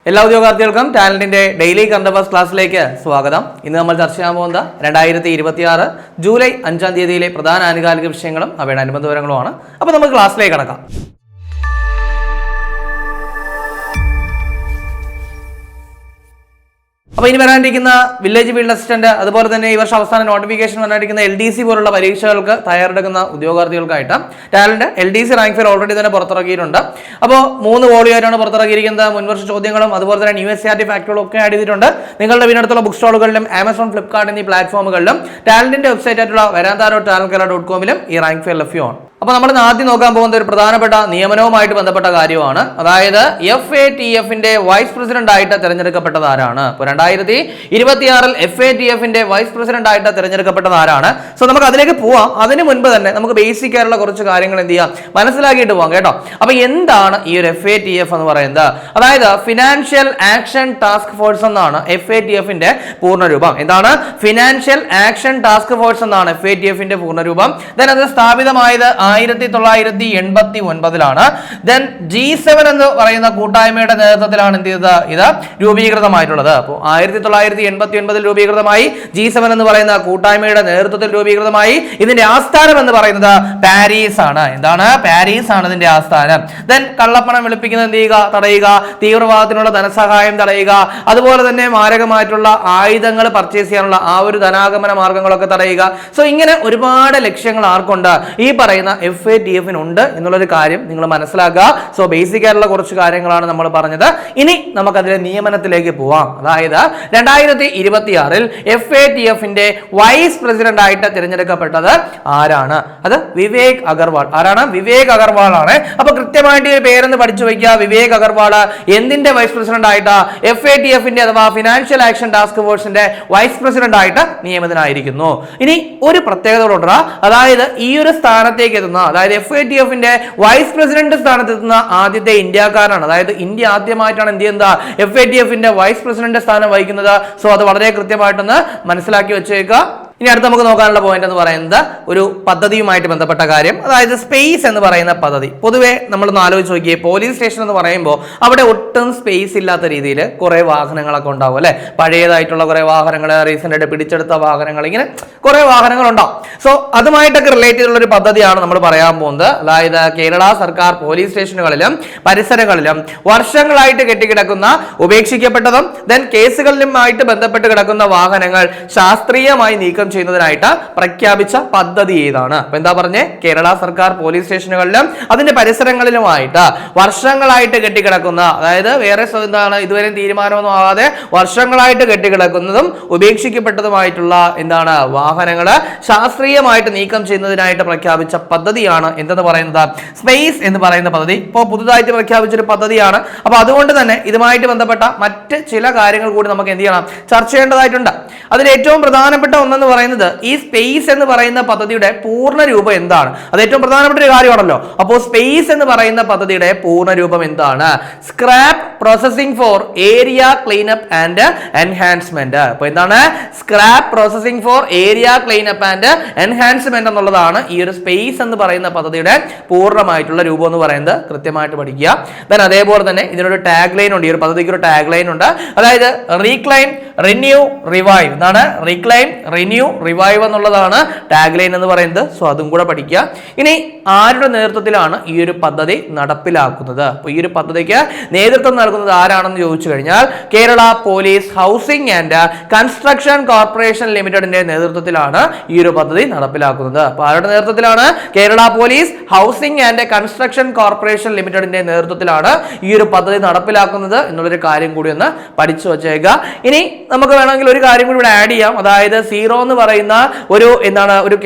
എല്ലാ ഉദ്യോഗാർത്ഥികൾക്കും ടാലന്റിന്റെ daily current affairs ക്ലാസ്സിലേക്ക് സ്വാഗതം. ഇന്ന് നമ്മൾ ചർച്ച ചെയ്യാൻ പോകുന്നത് 2026 ജൂലൈ 5-ാം തീയതിയിലെ പ്രധാന ആനുകാലിക വിഷയങ്ങളും അവയുടെ അനുബന്ധ വിവരങ്ങളുമാണ്. അപ്പോൾ നമുക്ക് ക്ലാസ്സിലേക്ക് കടക്കാം. അപ്പോൾ ഇനി വരാനിരിക്കുന്ന വില്ലേജ് ഫീൽഡ് അസിസ്റ്റന്റ്, അതുപോലെ തന്നെ ഈ വർഷം അവസാന നോട്ടിഫിക്കേഷൻ വരാനിരിക്കുന്ന LDC പോലുള്ള പരീക്ഷകൾക്ക് തയ്യാറെടുക്കുന്ന ഉദ്യോഗാർത്ഥികൾക്കായിട്ട് talent LDC rank file already തന്നെ പുറത്തിറക്കിയിട്ടുണ്ട്. അപ്പോൾ 3 വോളിയായിട്ടാണ് പുറത്തിറക്കിയിരിക്കുന്നത്. മുൻവർഷ ചോദ്യങ്ങളും അതുപോലെ തന്നെ ന്യൂ SCRT ഫാക്ടുകളും ഒക്കെ ആഡ് ചെയ്തിട്ടുണ്ട്. നിങ്ങളുടെ വീടിനടുത്തുള്ള ബുക്ക് സ്റ്റോളുകളിലും ആമസോൺ, ഫ്ലിപ്കാർട്ട് എന്നീ പ്ലാറ്റ്ഫോമുകളിലും ടാലന്റിന്റെ വെബ്സൈറ്റ് ആയിട്ടുള്ള veranda.talentkerala.com ഈ റാങ്ക് ഫയൽ ലഭ്യമാണ്. അപ്പോൾ നമ്മൾ ആദ്യം നോക്കാൻ പോകുന്ന ഒരു പ്രധാനപ്പെട്ട നിയമനവുമായിട്ട് ബന്ധപ്പെട്ട കാര്യമാണ്. അതായത് FATFന്റെ വൈസ് പ്രസിഡന്റ് ആയിട്ട് തിരഞ്ഞെടുക്കപ്പെട്ടത് ആരാണ്? ഇപ്പോൾ 2026 FATFന്റെ വൈസ് പ്രസിഡന്റ് ആയിട്ട് തിരഞ്ഞെടുക്കപ്പെട്ടത് ആരാണ്? സോ നമുക്ക് അതിലേക്ക് പോവാം. അതിന് മുൻപ് തന്നെ നമുക്ക് ബേസിക് ആയിട്ടുള്ള കുറച്ച് കാര്യങ്ങൾ എന്ത് ചെയ്യാം, മനസ്സിലാക്കിയിട്ട് പോകാം കേട്ടോ. അപ്പോൾ എന്താണ് ഈ ഒരു FATF എന്ന് പറയുന്നത്? അതായത് ഫിനാൻഷ്യൽ ആക്ഷൻ ടാസ്ക് ഫോഴ്സ് എന്നാണ് FATFന്റെ പൂർണ്ണരൂപം. എന്താണ്? ഫിനാൻഷ്യൽ ആക്ഷൻ ടാസ്ക് ഫോഴ്സ് എന്നാണ് FATFന്റെ പൂർണ്ണരൂപം. ദെൻ അത് സ്ഥാപിതമായത് 1989-ലാണ്. ദെൻ G7 എന്ന് പറയുന്ന കൂട്ടായ്മയുടെ നേതൃത്വത്തിലാണ് എന്ത് ചെയ്തത്, ഇത് രൂപീകൃതമായിട്ടുള്ളത്. അപ്പോൾ 1989 രൂപീകൃതമായി. G7 എന്ന് പറയുന്ന കൂട്ടായ്മയുടെ നേതൃത്വത്തിൽ രൂപീകൃതമായി. ഇതിന്റെ ആസ്ഥാനം എന്ന് പറയുന്നത് പാരീസ് ആണ്. എന്താണ്? പാരീസ് ആണ് ഇതിന്റെ ആസ്ഥാനം. ദെൻ കള്ളപ്പണം വെളുപ്പിക്കുന്നത് എന്ത് ചെയ്യുക, തടയുക. തീവ്രവാദത്തിനുള്ള ധനസഹായം തടയുക. അതുപോലെ തന്നെ മാരകമായിട്ടുള്ള ആയുധങ്ങൾ പർച്ചേസ് ചെയ്യാനുള്ള ആ ഒരു ധനാഗമന മാർഗങ്ങളൊക്കെ തടയുക. സോ ഇങ്ങനെ ഒരുപാട് ലക്ഷ്യങ്ങൾ ആർക്കുണ്ട്? ഈ പറയുന്ന FATFനുണ്ട് എന്നുള്ളൊരു കാര്യം നിങ്ങൾ മനസ്സിലാക്കുക. സോ ബേസിക് ആയിട്ടുള്ള കുറച്ച് കാര്യങ്ങളാണ് നമ്മൾ പറഞ്ഞത്. ഇനി നമുക്കതിലെ നിയമനത്തിലേക്ക് പോവാം. അതായത് 2026 FATFന്റെ വൈസ് പ്രസിഡന്റ് ആയിട്ട് തിരഞ്ഞെടുക്കപ്പെട്ടത് ആരാണ്? അത് വിവേക് അഗർവാൾ. ആരാണ്? വിവേക് അഗർവാൾ ആണ്. അപ്പൊ കൃത്യമായിട്ട് ഈ പേരെന്ന് പഠിച്ചു വയ്ക്കുക. വിവേക് അഗർവാൾ എന്തിന്റെ വൈസ് പ്രസിഡന്റ് ആയിട്ട്? FATFന്റെ അഥവാ ഫിനാൻഷ്യൽ ആക്ഷൻ ടാസ്ക് ഫോഴ്സിന്റെ വൈസ് പ്രസിഡന്റ് ആയിട്ട് നിയമിതനായിരിക്കുന്നു. ഇനി ഒരു പ്രത്യേകതകളുണ്ട്. അതായത് ഈ ഒരു സ്ഥാനത്തേക്ക് എത്തുന്ന, അതായത് FATFന്റെ വൈസ് പ്രസിഡന്റ് സ്ഥാനത്തെത്തുന്ന ആദ്യത്തെ ഇന്ത്യക്കാരനാണ്. അതായത് ഇന്ത്യ ആദ്യമായിട്ടാണ് എന്ത് ചെയ്യുന്നത്, FATFന്റെ വൈസ് പ്രസിഡന്റ് സ്ഥാനം വഹിക്കുന്നത്. സോ അത് വളരെ കൃത്യമായിട്ടൊന്ന് മനസ്സിലാക്കി വെച്ചേക്കുക. ഇനി അടുത്ത് നമുക്ക് നോക്കാനുള്ള പോയിന്റ് എന്ന് പറയുന്നത് ഒരു പദ്ധതിയുമായിട്ട് ബന്ധപ്പെട്ട കാര്യം. അതായത് സ്പേസ് എന്ന് പറയുന്ന പദ്ധതി. പൊതുവെ നമ്മളൊന്ന് ആലോചിച്ച് നോക്കിയേ, പോലീസ് സ്റ്റേഷൻ എന്ന് പറയുമ്പോൾ അവിടെ ഒട്ടും സ്പേസ് ഇല്ലാത്ത രീതിയിൽ കുറെ വാഹനങ്ങളൊക്കെ ഉണ്ടാവും അല്ലെ. പഴയതായിട്ടുള്ള കുറെ വാഹനങ്ങൾ, റീസെന്റ് ആയിട്ട് പിടിച്ചെടുത്ത വാഹനങ്ങൾ, ഇങ്ങനെ കുറെ വാഹനങ്ങൾ ഉണ്ടാവും. സോ അതുമായിട്ടൊക്കെ റിലേറ്റ് ചെയ്തുള്ള ഒരു പദ്ധതിയാണ് നമ്മൾ പറയാൻ പോകുന്നത്. അതായത് കേരള സർക്കാർ പോലീസ് സ്റ്റേഷനുകളിലും പരിസരങ്ങളിലും വർഷങ്ങളായിട്ട് കെട്ടിക്കിടക്കുന്ന ഉപേക്ഷിക്കപ്പെട്ടതും ദെൻ കേസുകളിലുമായിട്ട് ബന്ധപ്പെട്ട് കിടക്കുന്ന വാഹനങ്ങൾ ശാസ്ത്രീയമായി നീക്കം ചെയ്യുന്നതിനായിട്ട് പ്രഖ്യാപിച്ച പദ്ധതി ഏതാണ്? അപ്പൊ എന്താ പറഞ്ഞേ? കേരള സർക്കാർ പോലീസ് സ്റ്റേഷനുകളിലും അതിന്റെ പരിസരങ്ങളിലുമായിട്ട് വർഷങ്ങളായിട്ട് കെട്ടിക്കിടക്കുന്ന, അതായത് വേറെ എന്താണ് ഇതുവരെ തീരുമാനമൊന്നും ആകാതെ വർഷങ്ങളായിട്ട് കെട്ടിക്കിടക്കുന്നതും ഉപേക്ഷിക്കപ്പെട്ടതുമായിട്ടുള്ള എന്താണ് വാഹനങ്ങള് ശാസ്ത്രീയമായിട്ട് നീക്കം ചെയ്യുന്നതിനായിട്ട് പ്രഖ്യാപിച്ച പദ്ധതിയാണ് എന്തെന്ന് പറയുന്നത്, സ്പേസ് എന്ന് പറയുന്ന പദ്ധതി. ഇപ്പോൾ പുതുതായിട്ട് പ്രഖ്യാപിച്ചൊരു പദ്ധതിയാണ്. അപ്പൊ അതുകൊണ്ട് തന്നെ ഇതുമായിട്ട് ബന്ധപ്പെട്ട മറ്റ് ചില കാര്യങ്ങൾ കൂടി നമുക്ക് എന്ത് ചെയ്യണം, ചർച്ച ചെയ്യേണ്ടതായിട്ടുണ്ട്. അതിൽ ഏറ്റവും പ്രധാനപ്പെട്ട ഒന്നെന്ന് പറയുന്നത് ഈ സ്പേസ് എന്ന് പറയുന്ന പദ്ധതിയുടെ പൂർണ്ണ രൂപം എന്താണ്? അത് ഏറ്റവും പ്രധാനപ്പെട്ട ഒരു കാര്യമാണല്ലോ. അപ്പോൾ സ്പേസ് എന്ന് പറയുന്ന പദ്ധതിയുടെ പൂർണ്ണ രൂപം എന്താണ്? Scrap processing for area cleanup and enhancement. അപ്പൊ എന്താണ്? Scrap processing for area cleanup and enhancement എന്നുള്ളതാണ് ഈ ഒരു സ്പേസ് എന്ന് പറയുന്ന പദ്ധതിയുടെ പൂർണ്ണമായിട്ടുള്ള രൂപം എന്ന് പറയുന്നത്. കൃത്യമായിട്ട് പഠിക്കുക. ദെൻ അതേപോലെ തന്നെ ഇതിനൊരു ടാഗ് ലൈൻ ഉണ്ട്. ഈ ഒരു പദ്ധതിക്ക് ഒരു ടാഗ് ലൈൻ ഉണ്ട്. അതായത് റീക്ലൈം, റിന്യൂ, റിവൈവ്. എന്താണ്? റീക്ലൈം, റിന്യൂ, റിവൈവ് എന്നുള്ളതാണ് ടാഗ് ലൈൻ എന്ന് പറയുന്നത്. സോ അതും കൂടെ പഠിക്കുക. ഇനി ആരുടെ നേതൃത്വത്തിലാണ് ഈ ഒരു പദ്ധതി നടപ്പിലാക്കുന്നത്? അപ്പോൾ ഈ ഒരു പദ്ധതിക്ക് നേതൃത്വം നൽകുന്നത് ആരാണെന്ന് ചോദിച്ചു കഴിഞ്ഞാൽ Kerala police housing and construction corporation ലിമിറ്റഡിന്റെ നേതൃത്വത്തിലാണ് ഈ ഒരു പദ്ധതി നടപ്പിലാക്കുന്നത്. അപ്പോൾ ആരുടെ നേതൃത്വത്തിലാണ്? Kerala police housing and construction corporation ലിമിറ്റഡിന്റെ നേതൃത്വത്തിലാണ് ഈ ഒരു പദ്ധതി നടപ്പിലാക്കുന്നത് എന്നുള്ളൊരു കാര്യം കൂടി ഒന്ന് പഠിച്ചു വച്ചേക്കുക. ഇനി നമുക്ക് വേണമെങ്കിൽ ഒരു കാര്യം കൂടി ഇവിടെ ആഡ് ചെയ്യാം. അതായത് സീറോ എന്ന് പറയുന്ന ഒരു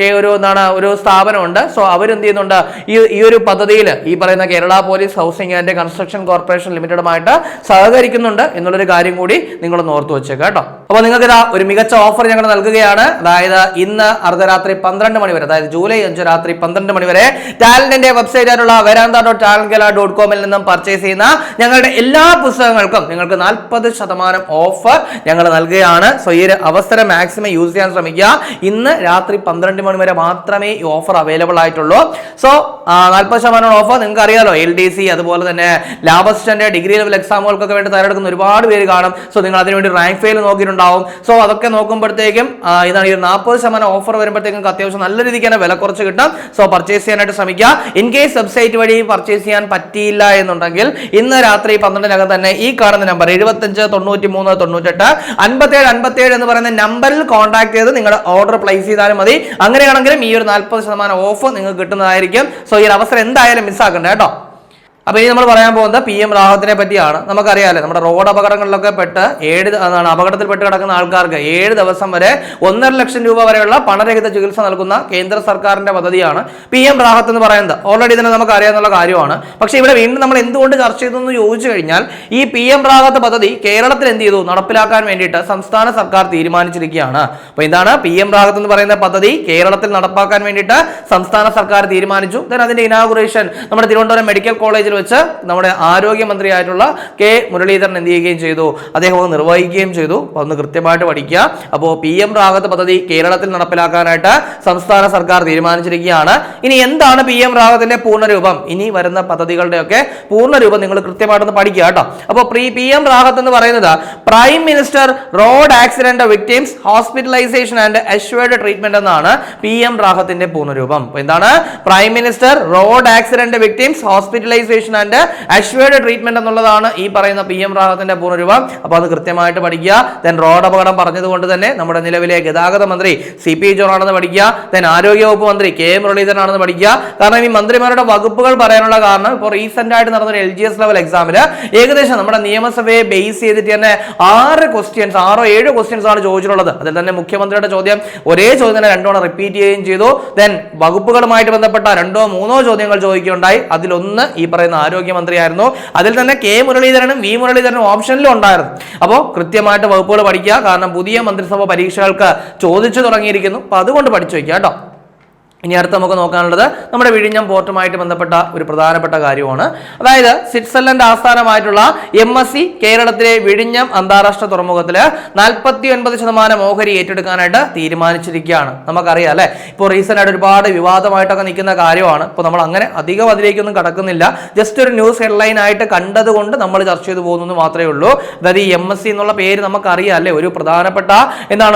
ഒരു സ്ഥാപനമുണ്ട്. സോ അവരെന്ത് ചെയ്യുന്നുണ്ട്, ഈ ഒരു പദ്ധതിയിൽ ഈ പറയുന്ന Kerala police housing and construction corporation ലിമിറ്റഡുമായിട്ട് സഹകരിക്കുന്നുണ്ട് എന്നുള്ളൊരു കാര്യം കൂടി നിങ്ങളൊന്ന് ഓർത്തു വെച്ചേക്കാം കേട്ടോ. അപ്പോൾ നിങ്ങൾക്ക് ഇതാ ഒരു മികച്ച ഓഫർ ഞങ്ങൾ നൽകുകയാണ്. അതായത് ഇന്ന് അർദ്ധരാത്രി 12 മണി വരെ, അതായത് ജൂലൈ 5 രാത്രി 12 മണി വരെ ടാലന്റിന്റെ വെബ്സൈറ്റ് ആയിട്ടുള്ള veranda.talentkerala.com നിന്നും പർച്ചേസ് ചെയ്യുന്ന ഞങ്ങളുടെ എല്ലാ പുസ്തകങ്ങൾക്കും നിങ്ങൾക്ക് 40% ഓഫർ ഞങ്ങൾ നൽകുകയാണ്. സോ ഈ അവസരം മാക്സിമം യൂസ് ചെയ്യാൻ ശ്രമിക്കുക. ഇന്ന് രാത്രി 12 മണി വരെ മാത്രമേ ഈ ഓഫർ അവൈലബിൾ ആയിട്ടുള്ളൂ. സോ 40% ഓഫർ നിങ്ങൾക്ക് അറിയാലോ. LDC അതുപോലെ തന്നെ ലാബസിസ്റ്റന്റ് ഡിഗ്രി ലെവൽ എക്സാമുകൾക്കൊക്കെ വേണ്ടി തയ്യാറെടുക്കുന്ന ഒരുപാട് പേര് കാണും. സോ നിങ്ങൾ അതിനുവേണ്ടി റാങ്ക് ഫെയിൽ നോക്കിയിട്ടുണ്ടാവും. സോ അതൊക്കെ നോക്കുമ്പോഴത്തേക്കും ഇതാണ് ഈ 40% ഓഫർ വരുമ്പോഴത്തേക്കും അത്യാവശ്യം നല്ല രീതിക്ക് തന്നെ വില കുറച്ച് കിട്ടും. സോ പർച്ചേസ് ചെയ്യാനായിട്ട് ശ്രമിക്കുക. ഇൻ കേസ് വെബ്സൈറ്റ് വഴി പർച്ചേസ് ചെയ്യാൻ പറ്റിയില്ല എന്നുണ്ടെങ്കിൽ ഇന്ന് രാത്രി 12-നകം തന്നെ ഈ കാണുന്ന നമ്പർ 75 93 98 57 57 എന്ന് പറയുന്ന നമ്പറിൽ കോൺടാക്ട് ചെയ്ത് നിങ്ങളുടെ ഓർഡർ പ്ലേസ് ചെയ്താലും മതി. അങ്ങനെയാണെങ്കിലും ഈ ഒരു 40% ഓഫ് നിങ്ങൾക്ക് കിട്ടുന്നതായിരിക്കും. സോ ഈ ഒരു അവസരം എന്തായാലും മിസ്സാക്കണ്ട കേട്ടോ. അപ്പോൾ ഇനി നമ്മൾ പറയാൻ പോകുന്നത് PM റാഹത്തിനെ പറ്റിയാണ്. നമുക്കറിയാമല്ലോ, നമ്മുടെ റോഡ് അപകടങ്ങളിലൊക്കെ പെട്ട് അപകടത്തിൽപ്പെട്ട് കിടക്കുന്ന ആൾക്കാർക്ക് 7 ദിവസം വരെ 1.5 ലക്ഷം രൂപ വരെയുള്ള പണരഹിത ചികിത്സ നൽകുന്ന കേന്ദ്ര സർക്കാരിന്റെ പദ്ധതിയാണ് PM റാഹത്ത് എന്ന് പറയുന്നത്. ഓൾറെഡി തന്നെ നമുക്ക് അറിയാവുന്ന കാര്യമാണ്. പക്ഷേ ഇവിടെ വീണ്ടും നമ്മൾ എന്തുകൊണ്ട് ചർച്ച ചെയ്തെന്ന് ചോദിച്ചു കഴിഞ്ഞാൽ ഈ PM റാഹത്ത് പദ്ധതി കേരളത്തിൽ എന്ത് ചെയ്തു നടപ്പിലാക്കാൻ വേണ്ടിയിട്ട് സംസ്ഥാന സർക്കാർ തീരുമാനിച്ചിരിക്കുകയാണ്. അപ്പോൾ ഇതാണ് PM റാഹത്ത് എന്ന് പറയുന്ന പദ്ധതി കേരളത്തിൽ നടപ്പാക്കാൻ വേണ്ടിയിട്ട് സംസ്ഥാന സർക്കാർ തീരുമാനിച്ചു. അതിന്റെ ഇനാഗുറേഷൻ നമ്മുടെ തിരുവനന്തപുരം മെഡിക്കൽ കോളേജിൽ വെച്ച് നമ്മുടെ ആരോഗ്യമന്ത്രിയായിട്ടുള്ള കെ മുരളീധരൻ എന്ത് ചെയ്യുകയും ചെയ്തു, അദ്ദേഹം അത് നിർവഹിക്കുകയും ചെയ്തു. അതൊന്ന് കൃത്യമായിട്ട് പഠിക്കുക. അപ്പോൾ PM റാഹത്ത് പദ്ധതി കേരളത്തിൽ നടപ്പിലാക്കാനായിട്ട് സംസ്ഥാന സർക്കാർ തീരുമാനിച്ചിരിക്കുകയാണ്. ഇനി എന്താണ് PM റാഹത്തിന്റെ പൂർണ്ണരൂപം? ഇനി വരുന്ന പദ്ധതികളുടെയൊക്കെ പൂർണ്ണരൂപം നിങ്ങൾ കൃത്യമായിട്ടൊന്ന് പഠിക്കുക കേട്ടോ. അപ്പോൾ PM റാഹത്ത് എന്ന് പറയുന്നത് prime minister road accident victims hospitalisation and assured treatment എന്നാണ് PM റാഹത്തിന്റെ പൂർണ്ണരൂപം. അപ്പോൾ എന്താണ് prime minister road accident victims hospitalisation and assured treatment എന്നുള്ളതാണ് ഈ പറയുന്ന PM റാഹത്തിന്റെ പൂർണ്ണരൂപം. അപ്പോൾ അത് കൃത്യമായിട്ട് പഠിക്കുക. ദെൻ റോഡ് അപകടം പറഞ്ഞതുകൊണ്ട് തന്നെ നമ്മുടെ നിലവിലെ ഗതാഗത മന്ത്രി CP ജോൺ ആണെന്ന് പഠിക്കുക. ദെൻ ആരോഗ്യ വകുപ്പ് മന്ത്രി K മുരളീധരൻ ആണെന്ന് പഠിക്കുക. കാരണം ഈ മന്ത്രിമാരുടെ വകുപ്പുകൾ പറയാനുള്ള കാരണം ഇപ്പോൾ റീസെന്റ് ആയിട്ട് നടന്ന LGS ലെവൽ എക്സാമിൽ ഏകദേശം നമ്മുടെ നിയമസഭയെ ബേസ് ചെയ്തിട്ട് തന്നെ 6 or 7 ക്വസ്റ്റ്യൻസ് ആണ് ചോദിച്ചിട്ടുള്ളത്. അതിൽ തന്നെ മുഖ്യമന്ത്രിയുടെ ചോദ്യം ഒരേ ചോദ്യം തന്നെ 2 തവണ റിപ്പീറ്റ് ചെയ്യുകയും ചെയ്തു. ദെൻ വകുപ്പുകളുമായിട്ട് ബന്ധപ്പെട്ട 2 or 3 ചോദ്യങ്ങൾ ചോദിക്കുകയുണ്ടായി. അതിലൊന്ന് ഈ പറയുന്ന ആരോഗ്യമന്ത്രിയായിരുന്നു. അതിൽ തന്നെ K മുരളീധരനും V മുരളീധരനും ഓപ്ഷനിലും ഉണ്ടായിരുന്നു. അപ്പോൾ കൃത്യമായിട്ട് വകുപ്പുകൾ പഠിക്കുക. കാരണം പുതിയ മന്ത്രിസഭ പരീക്ഷകൾക്ക് ചോദിച്ചു തുടങ്ങിയിരിക്കുന്നു. അപ്പോൾ അതുകൊണ്ട് പഠിച്ചു വയ്ക്കുക കേട്ടോ. ഇനി അടുത്ത് നമുക്ക് നോക്കാനുള്ളത് നമ്മുടെ വിഴിഞ്ഞം പോർട്ടുമായിട്ട് ബന്ധപ്പെട്ട ഒരു പ്രധാനപ്പെട്ട കാര്യമാണ്. അതായത് സ്വിറ്റ്സർലൻഡ് ആസ്ഥാനമായിട്ടുള്ള MSC കേരളത്തിലെ വിഴിഞ്ഞം അന്താരാഷ്ട്ര തുറമുഖത്തിൽ 49% ഓഹരി ഏറ്റെടുക്കാനായിട്ട് തീരുമാനിച്ചിരിക്കുകയാണ്. നമുക്കറിയാം അല്ലെ, ഇപ്പോൾ റീസെന്റ് ആയിട്ട് ഒരുപാട് വിവാദമായിട്ടൊക്കെ നിൽക്കുന്ന കാര്യമാണ്. ഇപ്പോൾ നമ്മൾ അങ്ങനെ അധികം അതിലേക്കൊന്നും കടക്കുന്നില്ല. ജസ്റ്റ് ഒരു ന്യൂസ് ഹെഡ്ലൈൻ ആയിട്ട് കണ്ടതുകൊണ്ട് നമ്മൾ ചർച്ച ചെയ്തു പോകുന്നത് മാത്രമേ ഉള്ളൂ. അതായത് ഈ MSC എന്നുള്ള പേര് നമുക്കറിയാം അല്ലെ, ഒരു പ്രധാനപ്പെട്ട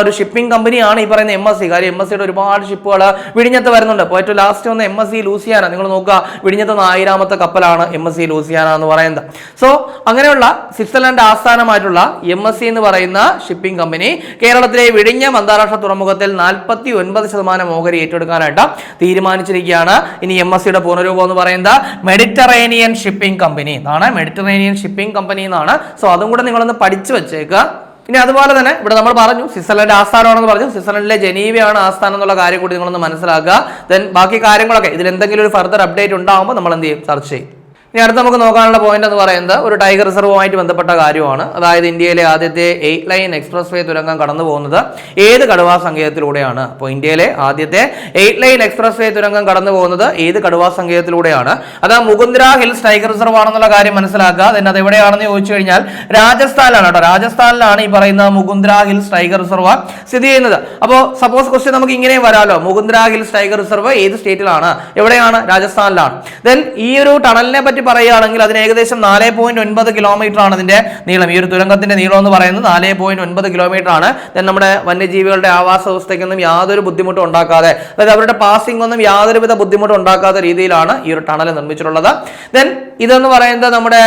ഒരു ഷിപ്പിംഗ് കമ്പനിയാണ് ഈ പറയുന്ന MSC. കാര്യം MSCയുടെ ഒരുപാട് ഷിപ്പുകൾ വിഴിഞ്ഞത്ത് വരുന്നുണ്ട്. അപ്പോൾ ഏറ്റവും ലാസ്റ്റ് വന്ന MSC ലൂസിയാന, നിങ്ങൾ നോക്കുക, വിഴിഞ്ഞത്ത് 1000ാമത്തെ കപ്പലാണ് MSC ലൂസിയാന എന്ന് പറയുന്നത്. സോ അങ്ങനെയുള്ള സ്വിറ്റ്സർലൻഡ് ആസ്ഥാനമായിട്ടുള്ള MSC എന്ന് പറയുന്ന ഷിപ്പിംഗ് കമ്പനി കേരളത്തിലെ വിഴിഞ്ഞം അന്താരാഷ്ട്ര തുറമുഖത്തിൽ 49% ഓഹരി ഏറ്റെടുക്കാനായിട്ട് തീരുമാനിച്ചിരിക്കുകയാണ്. ഇനി MSCയുടെ പൂർണ്ണരൂപം എന്ന് പറയുന്നത് മെഡിറ്ററേനിയൻ ഷിപ്പിംഗ് കമ്പനി എന്നാണ്. മെഡിറ്ററേനിയൻ ഷിപ്പിംഗ് കമ്പനി എന്നാണ്. സോ അതും കൂടെ നിങ്ങളൊന്ന് പഠിച്ചു വെച്ചേക്കുക. ഇനി അതുപോലെ തന്നെ ഇവിടെ നമ്മൾ പറഞ്ഞു സ്വിറ്റ്സർലൻഡ് ആസ്ഥാനമാണെന്ന് പറഞ്ഞു. സ്വിറ്റ്സർലൻഡിലെ ജനീവയാണ് ആസ്ഥാനം എന്നുള്ള കാര്യം കൂടി നിങ്ങളൊന്ന് മനസ്സിലാക്കുക. ദെൻ ബാക്കി കാര്യങ്ങളൊക്കെ ഇതിൽ എന്തെങ്കിലും ഒരു ഫർദർ അപ്ഡേറ്റ് ഉണ്ടാകുമ്പോൾ നമ്മൾ എന്ത് ചെയ്യും, ചർച്ച ചെയ്യും. ഇനി അടുത്ത് നമുക്ക് നോക്കാനുള്ള പോയിന്റ് എന്ന് പറയുന്നത് ഒരു ടൈഗർ റിസർവുമായിട്ട് ബന്ധപ്പെട്ട കാര്യമാണ്. അതായത് ഇന്ത്യയിലെ ആദ്യത്തെ 8 ലൈൻ എക്സ്പ്രസ് വേ തുരങ്കം കടന്നു പോകുന്നത് ഏത് കടുവാ സങ്കേതത്തിലൂടെയാണ്? അപ്പോൾ ഇന്ത്യയിലെ ആദ്യത്തെ 8 ലൈൻ എക്സ്പ്രസ് വേ തുരങ്കം കടന്നു പോകുന്നത് ഏത് കടുവാ സങ്കേതത്തിലൂടെയാണ്? അത് മുകുന്ദ്ര ഹിൽസ് ടൈഗർ റിസർവ് ആണെന്നുള്ള കാര്യം മനസ്സിലാക്കുക. then അത് എവിടെയാണെന്ന് ചോദിച്ചു കഴിഞ്ഞാൽ രാജസ്ഥാനിലാണ് കേട്ടോ. രാജസ്ഥാനിലാണ് ഈ പറയുന്ന മുകുന്ദ്ര ഹിൽസ് ടൈഗർ റിസർവ് സ്ഥിതി ചെയ്യുന്നത്. അപ്പോൾ സപ്പോസ് ക്വസ്റ്റ്യൻ നമുക്ക് ഇങ്ങനെയും വരാമല്ലോ, മുകുന്ദ്ര ഹിൽസ് ടൈഗർ റിസർവ് ഏത് സ്റ്റേറ്റിലാണ്? എവിടെയാണ്? രാജസ്ഥാനിലാണ്. ദെൻ ഈ ഒരു ടണലിനെ പറ്റി പറയുകയാണെങ്കിൽ അതിന് ഏകദേശം 4.9 കിലോമീറ്റർ ആണ് അതിന്റെ നീളം. ഈ ഒരു തുരങ്കത്തിന്റെ നീളം എന്ന് പറയുന്നത് 4.9 കിലോമീറ്റർ ആണ്. നമ്മുടെ വന്യജീവികളുടെ ആവാസ വ്യവസ്ഥയ്ക്കൊന്നും യാതൊരു ബുദ്ധിമുട്ടും ഉണ്ടാക്കാതെ, അതായത് അവരുടെ പാസിംഗ് ഒന്നും യാതൊരുവിധ ബുദ്ധിമുട്ടും ഉണ്ടാക്കാത്ത രീതിയിലാണ് ഈ ഒരു ടണൽ നിർമ്മിച്ചിട്ടുള്ളത്. ദെൻ ഇതെന്ന് പറയുന്നത് നമ്മുടെ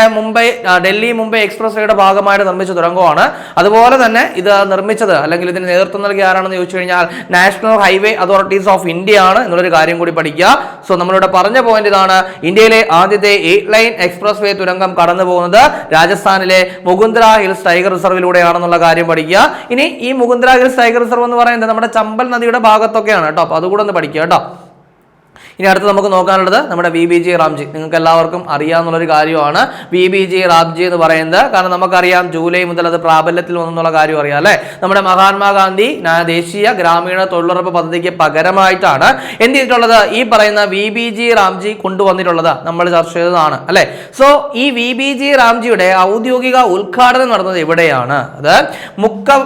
ഡൽഹി മുംബൈ എക്സ്പ്രസ് വേയുടെ ഭാഗമായിട്ട് നിർമ്മിച്ച തുരങ്കമാണ്. അതുപോലെ തന്നെ ഇത് നിർമ്മിച്ചത് അല്ലെങ്കിൽ ഇതിന് നേതൃത്വം നൽകിയ ആരാണെന്ന് ചോദിച്ചു കഴിഞ്ഞാൽ national highway authorities of India ആണ് എന്നുള്ളൊരു കാര്യം കൂടി പഠിക്കുക. സോ നമ്മളിവിടെ പറഞ്ഞ പോയിന്റ് ഇതാണ്, ഇന്ത്യയിലെ ആദ്യത്തെ 8 ലൈൻ എക്സ്പ്രസ് വേ തുരങ്കം കടന്നു പോകുന്നത് രാജസ്ഥാനിലെ മുകുന്ദ്ര ഹിൽസ് ടൈഗർ റിസർവിലൂടെയാണെന്നുള്ള കാര്യം പഠിക്കുക. ഇനി ഈ മുകുന്ദ്ര ഹിൽസ് ടൈഗർ റിസർവ് എന്ന് പറയുന്നത് നമ്മുടെ ചമ്പൽ നദിയുടെ ഭാഗത്തൊക്കെയാണ് കേട്ടോ. അപ്പൊ അതുകൂടെ ഒന്ന് പഠിക്കുക കേട്ടോ. ഇനി അടുത്ത് നമുക്ക് നോക്കാനുള്ളത് നമ്മുടെ VBG റാംജി. നിങ്ങൾക്ക് എല്ലാവർക്കും അറിയാവുന്നൊരു കാര്യമാണ് VBG റാംജി എന്ന് പറയുന്നത്. കാരണം നമുക്കറിയാം ജൂലൈ മുതൽ അത് പ്രാബല്യത്തിൽ വന്നെന്നുള്ള കാര്യം അറിയാം അല്ലെ. നമ്മുടെ മഹാത്മാഗാന്ധി ദേശീയ ഗ്രാമീണ തൊഴിലുറപ്പ് പദ്ധതിക്ക് പകരമായിട്ടാണ് എന്ത് ചെയ്തിട്ടുള്ളത്, ഈ പറയുന്ന VBG റാംജി കൊണ്ടുവന്നിട്ടുള്ളത്. നമ്മൾ ചർച്ച ചെയ്തതാണ് അല്ലെ. സോ ഈ VBG റാംജിയുടെ ഔദ്യോഗിക ഉദ്ഘാടനം നടന്നത് എവിടെയാണ്? അത്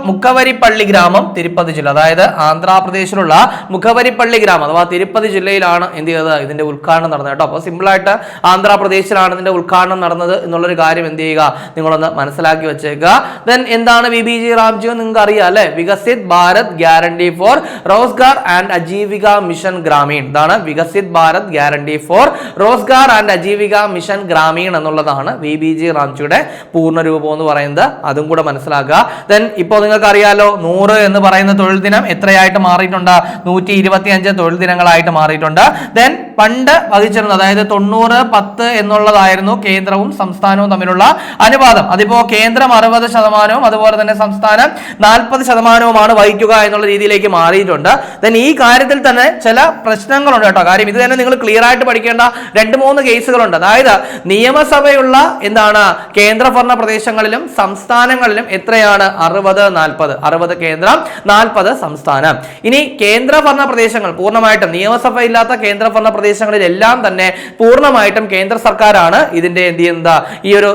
മുക്കവരിപ്പള്ളി ഗ്രാമം, തിരുപ്പതി ജില്ല. അതായത് ആന്ധ്രാപ്രദേശിലുള്ള മുഖവരിപ്പള്ളി ഗ്രാമം അഥവാ തിരുപ്പതി ജില്ലയിലാണ് എന്ത് ചെയ്തത്, ഇതിന്റെ ഉദ്ഘാടനം നടന്നത് കേട്ടോ. അപ്പോൾ സിമ്പിൾ ആയിട്ട് ആന്ധ്രാപ്രദേശിലാണ് ഇതിന്റെ ഉദ്ഘാടനം നടന്നത് എന്നുള്ളൊരു കാര്യം എന്ത് ചെയ്യുക, നിങ്ങളൊന്ന് മനസ്സിലാക്കി വെച്ചേക്കുക. ദെൻ എന്താണ് VBG റാംജി നിങ്ങൾക്ക് അറിയാം അല്ലെ. Viksit Bharat guarantee for Rozgar and Ajeevika mission Gramin. ഇതാണ് Viksit Bharat guarantee for Rozgar and Ajeevika mission Gramin എന്നുള്ളതാണ് VBG റാംജിയുടെ പൂർണ്ണ രൂപം എന്ന് പറയുന്നത്. അതും കൂടെ മനസ്സിലാക്കുക. ദെൻ ഇപ്പോൾ നിങ്ങൾക്ക് അറിയാലോ 100 എന്ന് പറയുന്ന തൊഴിൽ ദിനം എത്രയായിട്ട് മാറിയിട്ടുണ്ട്, 125 തൊഴിൽ ദിനങ്ങളായിട്ട് മാറിയിട്ടുണ്ട്. ദെൻ പണ്ട് വഹിച്ചിരുന്നത്, അതായത് 90-10 എന്നുള്ളതായിരുന്നു കേന്ദ്രവും സംസ്ഥാനവും തമ്മിലുള്ള അനുപാതം. അതിപ്പോ കേന്ദ്രം 60%, അതുപോലെ തന്നെ സംസ്ഥാനം 40% വഹിക്കുക എന്നുള്ള രീതിയിലേക്ക് മാറിയിട്ടുണ്ട്. ദെൻ ഈ കാര്യത്തിൽ തന്നെ ചില പ്രശ്നങ്ങളുണ്ട് കേട്ടോ. കാര്യം ഇത് തന്നെ നിങ്ങൾ ക്ലിയർ ആയിട്ട് പഠിക്കേണ്ട 2-3 കേസുകളുണ്ട്. അതായത് നിയമസഭയുള്ള എന്താണ് കേന്ദ്രഭരണ പ്രദേശങ്ങളിലും സംസ്ഥാനങ്ങളിലും എത്രയാണ് 60-40, 60 കേന്ദ്രം 40 സംസ്ഥാനം. ഇനി കേന്ദ്രഭരണ പ്രദേശങ്ങൾ പൂർണ്ണമായിട്ടും നിയമസഭ ഇല്ലാത്ത കേന്ദ്രഭരണ പ്രദേശങ്ങളിലെല്ലാം തന്നെ പൂർണ്ണമായിട്ടും കേന്ദ്ര സർക്കാരാണ് ഇതിന്റെ എന്ത് ചെയ്യുന്നത്, ഈ ഒരു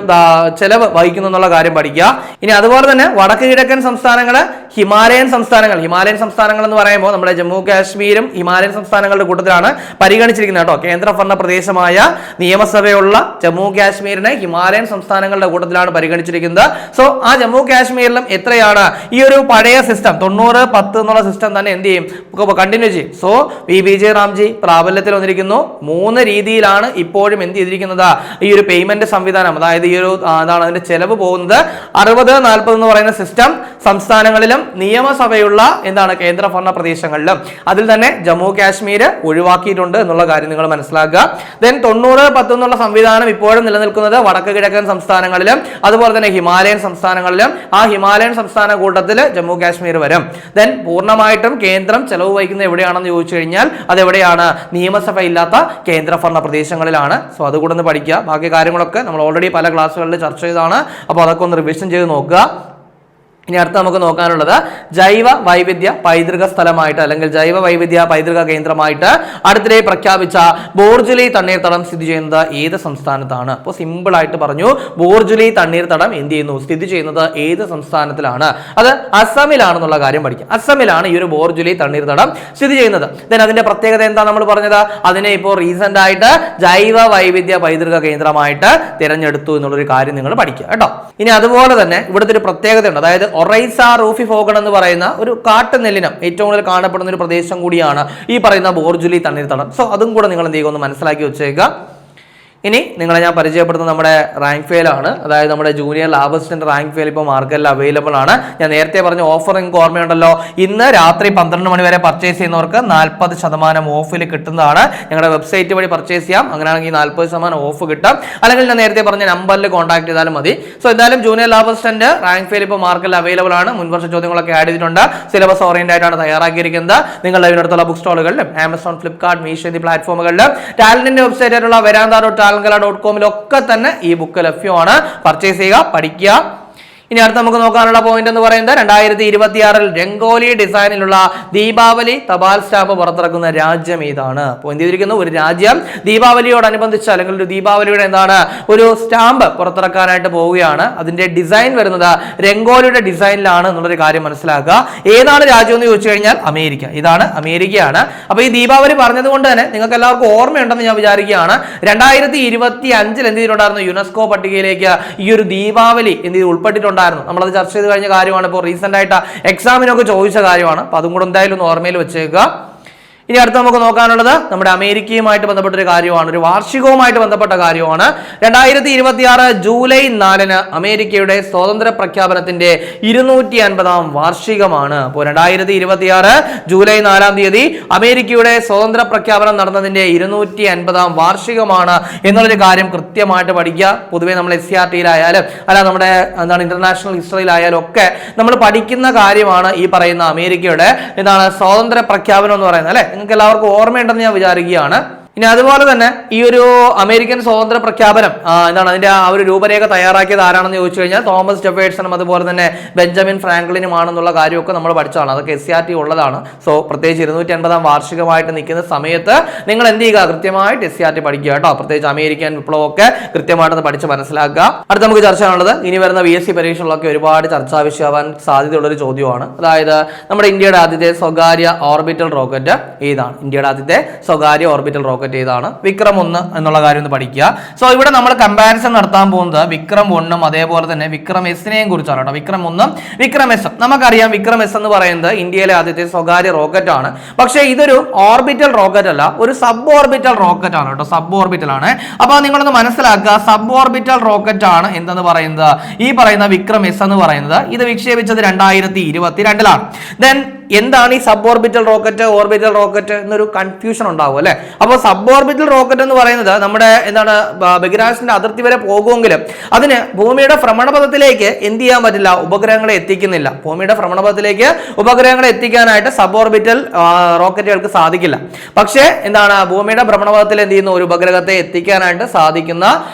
ചെലവ് വഹിക്കുന്നു എന്നുള്ള കാര്യം പഠിക്കുക. ഇനി അതുപോലെ തന്നെ വടക്ക് കിഴക്കൻ സംസ്ഥാനങ്ങള്, ഹിമാലയൻ സംസ്ഥാനങ്ങൾ എന്ന് പറയുമ്പോൾ നമ്മുടെ ജമ്മു കാശ്മീരും ഹിമാലയൻ സംസ്ഥാനങ്ങളുടെ കൂട്ടത്തിലാണ് പരിഗണിച്ചിരിക്കുന്നത് കേട്ടോ. കേന്ദ്രഭരണ പ്രദേശമായ നിയമസഭയുള്ള ജമ്മു കാശ്മീരിനെ ഹിമാലയൻ സംസ്ഥാനങ്ങളുടെ കൂട്ടത്തിലാണ് പരിഗണിച്ചിരിക്കുന്നത്. സോ ആ ജമ്മു കാശ്മീരിലും എത്രയാണ് ഈ ഒരു പഴയ സിസ്റ്റം 90-10 എന്നുള്ള സിസ്റ്റം തന്നെ എന്ത് ചെയ്യും, കണ്ടിന്യൂ ചെയ്യും. സോ VBG റാംജി പ്രാബല്യത്തിൽ വന്നിരിക്കുന്നു. 3 രീതിയിലാണ് ഇപ്പോഴും എന്ത് ചെയ്തിരിക്കുന്നത്, ഈ ഒരു പേയ്മെന്റ് സംവിധാനം, അതായത് ഈ ഒരു എന്താണ് അതിന്റെ ചെലവ് പോകുന്നത് 60-40 എന്ന് പറയുന്ന സിസ്റ്റം സംസ്ഥാനങ്ങളിലും നിയമസഭയുള്ള എന്താണ് കേന്ദ്രഭരണ പ്രദേശങ്ങളിലും. അതിൽ തന്നെ ജമ്മു കാശ്മീർ ഒഴിവാക്കിയിട്ടുണ്ട് എന്നുള്ള കാര്യം നിങ്ങൾ മനസ്സിലാക്കുക. ദെൻ 90-10 എന്നുള്ള സംവിധാനം ഇപ്പോഴും നിലനിൽക്കുന്നത് വടക്ക് കിഴക്കൻ സംസ്ഥാനങ്ങളിലും അതുപോലെ തന്നെ ഹിമാലയൻ സംസ്ഥാനങ്ങളിലും. ആ ഹിമാലയൻ സംസ്ഥാന കൂട്ടത്തിൽ ജമ്മു കാശ്മീർ വരും. ദെൻ പൂർണ്ണമായിട്ടും കേന്ദ്രം ചെലവ് വഹിക്കുന്നത് എവിടെയാണെന്ന് ചോദിച്ചു കഴിഞ്ഞാൽ അതെവിടെയാണ്, നിയമസഭ ഇല്ലാത്ത കേന്ദ്രഭരണ പ്രദേശങ്ങളിലാണ്. സോ അതുകൂടെ ഒന്ന് പഠിക്കുക. ബാക്കി കാര്യങ്ങളൊക്കെ നമ്മൾ ഓൾറെഡി പല ക്ലാസ്സുകളിൽ ചർച്ച ചെയ്തതാണ്. അപ്പോൾ അതൊക്കെ ഒന്ന് റിവിഷൻ ചെയ്ത് നോക്കുക. ഇനി അടുത്ത് നമുക്ക് നോക്കാനുള്ളത് ജൈവ വൈവിധ്യ പൈതൃക സ്ഥലമായിട്ട് അല്ലെങ്കിൽ ജൈവ വൈവിധ്യ പൈതൃക കേന്ദ്രമായിട്ട് അടുത്തിടെ പ്രഖ്യാപിച്ച ബോർജുലി തണ്ണീർത്തടം സ്ഥിതി ചെയ്യുന്നത് ഏത് സംസ്ഥാനത്താണ്? അപ്പോൾ സിമ്പിൾ ആയിട്ട് പറഞ്ഞു, ബോർജുലി തണ്ണീർത്തടം എന്ത് ചെയ്യുന്നു, സ്ഥിതി ചെയ്യുന്നത് ഏത് സംസ്ഥാനത്തിലാണ്? അത് അസമിലാണെന്നുള്ള കാര്യം പഠിക്കുക. അസമിലാണ് ഈ ഒരു ബോർജുലി തണ്ണീർത്തടം സ്ഥിതി ചെയ്യുന്നത്. ദെൻ അതിന്റെ പ്രത്യേകത എന്താ നമ്മൾ പറഞ്ഞത്, അതിനെ ഇപ്പോൾ റീസെന്റ് ആയിട്ട് ജൈവ വൈവിധ്യ പൈതൃക കേന്ദ്രമായിട്ട് തിരഞ്ഞെടുത്തു എന്നുള്ളൊരു കാര്യം നിങ്ങൾ പഠിക്കുക കേട്ടോ. ഇനി അതുപോലെ തന്നെ ഇവിടുത്തെ ഒരു പ്രത്യേകതയുണ്ട്. അതായത് ഒറൈസ റൂഫിഫോഗൺ എന്ന് പറയുന്ന ഒരു കാട്ടുനെല്ലിനം ഏറ്റവും കൂടുതൽ കാണപ്പെടുന്ന ഒരു പ്രദേശം കൂടിയാണ് ഈ പറയുന്ന ബോർജുലി തണ്ണീർത്തടം. സോ അതും കൂടെ നിങ്ങൾ എന്ത് ചെയ്യുക, ഒന്ന് മനസ്സിലാക്കി വെച്ചേക്കുക. ഇനി നിങ്ങളെ ഞാൻ പരിചയപ്പെടുത്തുന്നത് നമ്മുടെ റാങ്ക് ഫെയിൽ ആണ്. അതായത് നമ്മുടെ junior lab assistant rank fail ഇപ്പോൾ മാർക്കറ്റിൽ അവൈലബിൾ ആണ്. ഞാൻ നേരത്തെ പറഞ്ഞ ഓഫർ നിങ്ങൾക്ക് ഓർമ്മയുണ്ടല്ലോ, ഇന്ന് രാത്രി 12 മണി വരെ പർച്ചേസ് ചെയ്യുന്നവർക്ക് 40% ഓഫിൽ കിട്ടുന്നതാണ്. ഞങ്ങളുടെ വെബ്സൈറ്റ് വഴി പർച്ചേസ് ചെയ്യാം. അങ്ങനെയാണെങ്കിൽ 40% ഓഫ് കിട്ടും. അല്ലെങ്കിൽ ഞാൻ നേരത്തെ പറഞ്ഞ നമ്പറിൽ കോൺടാക്ട് ചെയ്താലും മതി. സോ എന്തായാലും junior lab assistant rank fail ഇപ്പോൾ മാർക്കറ്റിൽ അവൈലബിൾ ആണ്. മുൻവർഷ ചോദ്യങ്ങളൊക്കെ ആഡ് ചെയ്തിട്ടുണ്ട്. സിലബസ് ഓറിയന്റഡ് ആയിട്ടാണ് തയ്യാറാക്കിയിരിക്കുന്നത്. നിങ്ങളുടെ ഇതിനടുത്തുള്ള ബുക്ക് സ്റ്റോളുകളിലും ആമസോൺ, ഫ്ലിപ്കാർട്ട്, മീഷോ എന്നീ പ്ലാറ്റ്ഫോമുകളിലും ടാലന്റിന്റെ വെബ്സൈറ്റ് ആയിട്ടുള്ള verandah.com തന്നെ ഈ ബുക്ക് ലഭ്യമാണ്. പർച്ചേസ് ചെയ്യുക, പഠിക്കുക. ഇനി അടുത്ത് നമുക്ക് നോക്കാനുള്ള പോയിന്റ് എന്ന് പറയുന്നത് 2026 രംഗോലി ഡിസൈനിലുള്ള ദീപാവലി തപാൽ സ്റ്റാമ്പ് പുറത്തിറക്കുന്ന രാജ്യം ഏതാണ്? അപ്പോൾ എന്ത് ചെയ്തിരിക്കുന്നു, ഒരു രാജ്യം ദീപാവലിയോടനുബന്ധിച്ച് അല്ലെങ്കിൽ ഒരു ദീപാവലിയുടെ എന്താണ് ഒരു സ്റ്റാമ്പ് പുറത്തിറക്കാനായിട്ട് പോവുകയാണ്. അതിന്റെ ഡിസൈൻ വരുന്നത് രംഗോലിയുടെ ഡിസൈനിലാണ് എന്നുള്ളൊരു കാര്യം മനസ്സിലാക്കുക. ഏതാണ് രാജ്യം എന്ന് ചോദിച്ചു കഴിഞ്ഞാൽ അമേരിക്ക. ഇതാണ് അമേരിക്കയാണ്. അപ്പോൾ ഈ ദീപാവലി പറഞ്ഞത് കൊണ്ട് തന്നെ നിങ്ങൾക്ക് എല്ലാവർക്കും ഓർമ്മയുണ്ടെന്ന് ഞാൻ വിചാരിക്കുകയാണ്. 2025 എന്ത് ചെയ്തിട്ടുണ്ടായിരുന്നു, യുനെസ്കോ പട്ടികയിലേക്ക് ഈ ഒരു ദീപാവലി എന്ത് ചെയ്ത് ഉൾപ്പെട്ടിട്ടുണ്ട്. നമ്മളത് ചർച്ച ചെയ്ത് കഴിഞ്ഞ കാര്യമാണ്. ഇപ്പോൾ റീസെന്റ് ആയിട്ട് എക്സാമിനൊക്കെ ചോദിച്ച കാര്യമാണ്. അപ്പൊ അതും കൂടെ എന്തായാലും ഒന്ന് ഓർമ്മയിൽ വെച്ചേക്കുക. ഇനി അടുത്ത് നമുക്ക് നോക്കാനുള്ളത് നമ്മുടെ അമേരിക്കയുമായിട്ട് ബന്ധപ്പെട്ടൊരു കാര്യമാണ്, ഒരു വാർഷികവുമായിട്ട് ബന്ധപ്പെട്ട കാര്യമാണ്. 2026 ജൂലൈ 4 അമേരിക്കയുടെ സ്വാതന്ത്ര്യ പ്രഖ്യാപനത്തിന്റെ 250ാം വാർഷികമാണ്. അപ്പോൾ 2026 ജൂലൈ 4 അമേരിക്കയുടെ സ്വാതന്ത്ര്യ പ്രഖ്യാപനം നടന്നതിന്റെ 250ാം വാർഷികമാണ് എന്നുള്ളൊരു കാര്യം കൃത്യമായിട്ട് പഠിക്കുക. പൊതുവെ നമ്മൾ SCRT-യിലായാലും അല്ല നമ്മുടെ എന്താണ് ഇന്റർനാഷണൽ ഹിസ്റ്ററിയിലായാലും ഒക്കെ നമ്മൾ പഠിക്കുന്ന കാര്യമാണ് ഈ പറയുന്ന അമേരിക്കയുടെ എന്താണ് സ്വാതന്ത്ര്യ പ്രഖ്യാപനം എന്ന് പറയുന്നത് അല്ലെ. നിങ്ങൾക്ക് എല്ലാവർക്കും ഓർമ്മയുണ്ടെന്ന് ഞാൻ വിചാരിക്കുകയാണ്. ഇനി അതുപോലെ തന്നെ ഈ ഒരു അമേരിക്കൻ സ്വാതന്ത്ര്യ പ്രഖ്യാപനം എന്താണ് അതിന്റെ ആ ഒരു രൂപരേഖ തയ്യാറാക്കിയത് ആരാണെന്ന് ചോദിച്ചു കഴിഞ്ഞാൽ തോമസ് ജെഫേഴ്സണും അതുപോലെ തന്നെ ബെഞ്ചമിൻ ഫ്രാങ്ക്ലിനുമാണെന്നുള്ള കാര്യമൊക്കെ നമ്മൾ പഠിച്ചതാണ്. അതൊക്കെ SCRT ഉള്ളതാണ്. സോ പ്രത്യേകിച്ച് 250 വാർഷികമായിട്ട് നിൽക്കുന്ന സമയത്ത് നിങ്ങൾ എന്ത് ചെയ്യുക, കൃത്യമായിട്ട് SCRT പഠിക്കുക കേട്ടോ. പ്രത്യേകിച്ച് അമേരിക്കൻ വിപ്ലവമൊക്കെ കൃത്യമായിട്ടൊന്ന് പഠിച്ച് മനസ്സിലാക്കുക. അടുത്ത നമുക്ക് ചർച്ച ചെയ്യാനുള്ളത് ഇനി വരുന്ന VSC പരീക്ഷകളിലൊക്കെ ഒരുപാട് ചർച്ചാ വിഷയമാവാൻ സാധ്യതയുള്ളൊരു ചോദ്യമാണ്. അതായത് നമ്മുടെ ഇന്ത്യയുടെ ആദ്യത്തെ സ്വകാര്യ ഓർബിറ്റൽ റോക്കറ്റ് ഏതാണ്? ഇന്ത്യയുടെ ആദ്യത്തെ സ്വകാര്യ ഓർബിറ്റൽ റോക്കറ്റ് ഏതാണ്? വിക്രം 1 എന്നുള്ള കാര്യം ഒന്ന് പഠിക്കുക. സോ ഇവിടെ നമ്മൾ കമ്പാരിസൺ നടത്താൻ പോകുന്നത് വിക്രം 1ഉം അതേപോലെ തന്നെ വിക്രം എസിനെയും കുറിച്ചാണ് കേട്ടോ. വിക്രം 1ഉം വിക്രം എസും നമുക്കറിയാം. വിക്രം എസ് എന്ന് പറയുന്നത് ഇന്ത്യയിലെ ആദ്യത്തെ സ്വകാര്യ റോക്കറ്റ് ആണ്. പക്ഷേ ഇതൊരു ഓർബിറ്റൽ റോക്കറ്റ് അല്ല, ഒരു സബ് ഓർബിറ്റൽ റോക്കറ്റ് ആണ് കേട്ടോ. സബ് ഓർബിറ്റൽ ആണ്. അപ്പോൾ നിങ്ങളൊന്ന് മനസ്സിലാക്കുക, സബ് ഓർബിറ്റൽ റോക്കറ്റ് ആണ് എന്തെന്ന് പറയുന്നത് ഈ പറയുന്ന വിക്രം എസ് എന്ന് പറയുന്നത്. ഇത് വിക്ഷേപിച്ചത് 2022-ലാണ്. ദെൻ എന്താണ് ഈ sub orbital rocket, orbital rocket എന്നൊരു കൺഫ്യൂഷൻ ഉണ്ടാവും അല്ലെ. അപ്പോൾ സബ് ഓർബിറ്റൽ റോക്കറ്റ് എന്ന് പറയുന്നത് നമ്മുടെ എന്താണ് ബഹിരാകാശത്തിന്റെ അതിർത്തി വരെ പോകുമെങ്കിലും അതിന് ഭൂമിയുടെ ഭ്രമണപഥത്തിലേക്ക് എന്ത് ചെയ്യാൻ പറ്റില്ല, ഉപഗ്രഹങ്ങളെ എത്തിക്കുന്നില്ല. ഭൂമിയുടെ ഭ്രമണപഥത്തിലേക്ക് ഉപഗ്രഹങ്ങളെ എത്തിക്കാനായിട്ട് സബ് ഓർബിറ്റൽ റോക്കറ്റുകൾക്ക് സാധിക്കില്ല. പക്ഷേ എന്താണ് ഭൂമിയുടെ ഭ്രമണപഥത്തിൽ എന്ത് ചെയ്യുന്ന ഒരു ഉപഗ്രഹത്തെ എത്തിക്കാനായിട്ട് സാധിക്കുന്ന